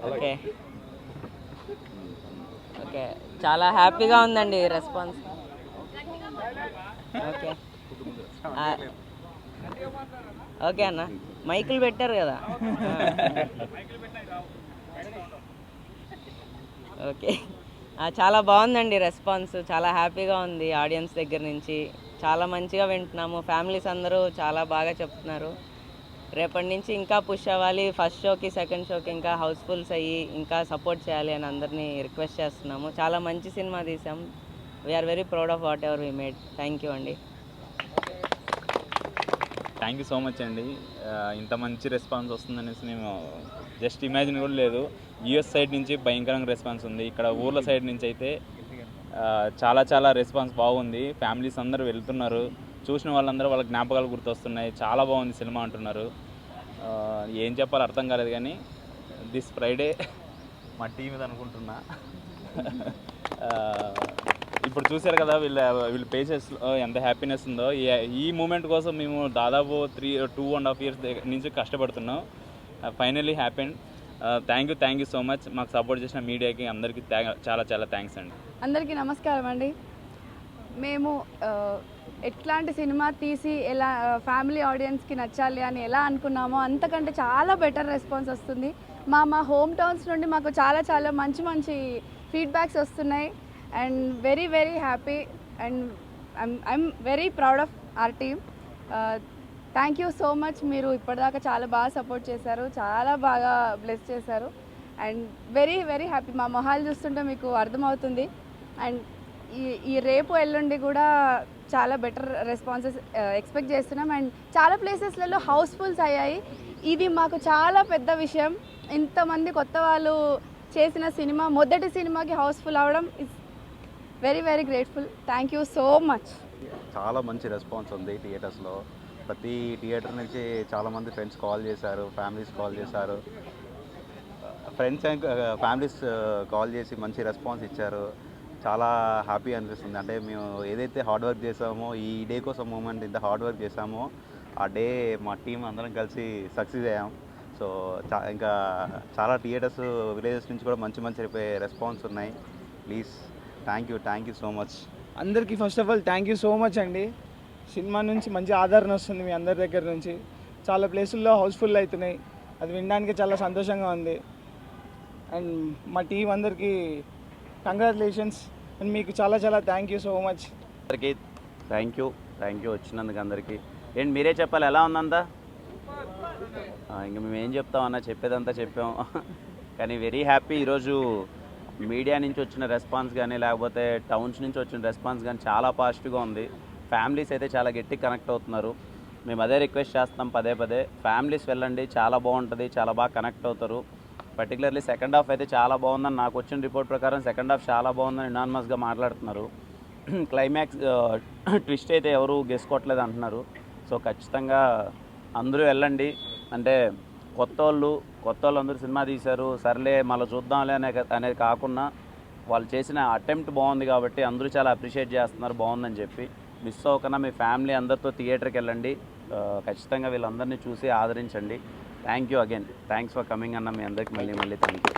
Okay okay చాలా హ్యాపీగా ఉందండి రెస్పాన్స్. ఓకే ఓకే అన్న, మైకులు పెట్టారు కదా. ఓకే చాలా బాగుందండి రెస్పాన్స్, చాలా హ్యాపీగా ఉంది ఆడియన్స్ దగ్గర నుంచి. చాలా మంచిగా వింటున్నాము, ఫ్యామిలీస్ అందరూ చాలా బాగా చెప్తున్నారు. రేపటి నుంచి ఇంకా పుష్ అవ్వాలి, ఫస్ట్ షోకి సెకండ్ షోకి ఇంకా హౌస్ఫుల్స్ అయ్యి ఇంకా సపోర్ట్ చేయాలి అని అందరినీ రిక్వెస్ట్ చేస్తున్నాము. చాలా మంచి సినిమా తీసాం. We are very proud of whatever we made. Thank you అండి. థ్యాంక్ యూ సో మచ్ అండి. ఇంత మంచి రెస్పాన్స్ వస్తుందనేసి మేము జస్ట్ ఇమాజిన్ కూడా లేదు. యూఎస్ సైడ్ నుంచి భయంకరంగా రెస్పాన్స్ ఉంది, ఇక్కడ ఊర్ల సైడ్ నుంచి అయితే చాలా చాలా రెస్పాన్స్ బాగుంది. ఫ్యామిలీస్ అందరూ వెళ్తున్నారు, చూసిన వాళ్ళందరూ వాళ్ళ జ్ఞాపకాలు గుర్తొస్తున్నాయి, చాలా బాగుంది సినిమా అంటున్నారు. ఏం చెప్పాలో అర్థం కాలేదు, కానీ దిస్ ఫ్రైడే మా టీం ఇది అనుకుంటున్నా. ఇప్పుడు చూశారు కదా వీళ్ళ పేజెస్లో ఎంత హ్యాపీనెస్ ఉందో. ఈ మూమెంట్ కోసం మేము దాదాపు 2.5 years నుంచి కష్టపడుతున్నాం. Finally happened. Thank you so much. మాకు సపోర్ట్ చేసిన మీడియాకి అందరికీ చాలా చాలా థ్యాంక్స్ అండి. అందరికీ నమస్కారం అండి. మేము ఎట్లాంటి సినిమా తీసి ఎలా ఫ్యామిలీ ఆడియన్స్కి నచ్చాలి అని ఎలా అనుకున్నామో అంతకంటే చాలా బెటర్ రెస్పాన్స్ వస్తుంది. మా హోమ్ టౌన్స్ నుండి మాకు చాలా చాలా మంచి మంచి ఫీడ్బ్యాక్స్ వస్తున్నాయి. And very happy and I'm very proud of our team. Thank you so much. మీరు ఇప్పటిదాకా చాలా బాగా సపోర్ట్ చేశారు, చాలా బాగా బ్లెస్ చేశారు. And very happy. మా మొహాలు చూస్తుంటే మీకు అర్థమవుతుంది. అండ్ ఈ రేపు ఎల్లుండి కూడా చాలా బెటర్ రెస్పాన్సెస్ ఎక్స్పెక్ట్ చేస్తున్నాం. అండ్ చాలా ప్లేసెస్లలో హౌస్ఫుల్స్ అయ్యాయి. ఇది మాకు చాలా పెద్ద విషయం. ఇంతమంది కొత్త వాళ్ళు చేసిన సినిమా, మొదటి సినిమాకి హౌస్ఫుల్ అవ్వడం is very grateful. Thank you so much. చాలా మంచి రెస్పాన్స్ ఉంది థియేటర్స్లో. ప్రతి థియేటర్ నుంచి చాలామంది ఫ్రెండ్స్ కాల్ చేశారు, ఫ్యామిలీస్ కాల్ చేశారు. ఫ్రెండ్స్ అండ్ ఫ్యామిలీస్ కాల్ చేసి మంచి రెస్పాన్స్ ఇచ్చారు. చాలా హ్యాపీ అనిపిస్తుంది. అంటే మేము ఏదైతే హార్డ్ వర్క్ చేసామో, ఈ డే కోసం మూమెంట్ ఇంత హార్డ్ వర్క్ చేసామో, ఆ డే మా టీం అందరం కలిసి సక్సెస్ అయ్యాం. సో ఇంకా చాలా థియేటర్స్ విలేజెస్ నుంచి కూడా మంచి రెస్పాన్స్ ఉన్నాయి. Please thank you so much. అందరికీ first of all thank you so much అండి. సినిమా నుంచి మంచి ఆదరణ వస్తుంది మీ అందరి దగ్గర నుంచి. చాలా ప్లేసుల్లో హౌస్ఫుల్ అవుతున్నాయి, అది వినడానికి చాలా సంతోషంగా ఉంది. అండ్ మా టీం అందరికీ కంగ్రాచులేషన్స్. అండ్ మీకు చాలా థ్యాంక్ యూ సో మచ్. అందరికీ థ్యాంక్ యూ వచ్చినందుకు అందరికీ. ఏంటి మీరే చెప్పాలి, ఎలా ఉందంతా? ఇంక మేము ఏం చెప్తామన్నా, చెప్పేదంతా చెప్పాం. కానీ వెరీ హ్యాపీ. ఈరోజు మీడియా నుంచి వచ్చిన రెస్పాన్స్ కానీ, లేకపోతే టౌన్స్ నుంచి వచ్చిన రెస్పాన్స్ కానీ చాలా పాజిటివ్గా ఉంది. ఫ్యామిలీస్ అయితే చాలా గట్టిగా కనెక్ట్ అవుతున్నారు. మేము అదే రిక్వెస్ట్ చేస్తాం పదే ఫ్యామిలీస్ వెళ్ళండి, చాలా బాగుంటుంది, చాలా బాగా కనెక్ట్ అవుతారు. పర్టికులర్లీ సెకండ్ హాఫ్ అయితే చాలా బాగుందని నాకు వచ్చిన రిపోర్ట్ ప్రకారం సెకండ్ హాఫ్ చాలా బాగుందని యునానిమస్గా మాట్లాడుతున్నారు. క్లైమాక్స్ ట్విస్ట్ అయితే ఎవరు గెస్సుకోవట్లేదు అంటున్నారు. సో ఖచ్చితంగా అందరూ వెళ్ళండి. అంటే కొత్త వాళ్ళు అందరూ సినిమా తీశారు, సర్లే మళ్ళీ చూద్దాంలే అనేది కాకుండా వాళ్ళు చేసిన అటెంప్ట్ బాగుంది కాబట్టి అందరూ చాలా అప్రిషియేట్ చేస్తున్నారు బాగుందని చెప్పి. మిస్ అవ్వకుండా మీ ఫ్యామిలీ అందరితో థియేటర్కి వెళ్ళండి. ఖచ్చితంగా వీళ్ళందరినీ చూసి ఆదరించండి. Thank you again. Thanks for coming అన్న. మీ అందరికి మళ్ళీ థ్యాంక్ యూ.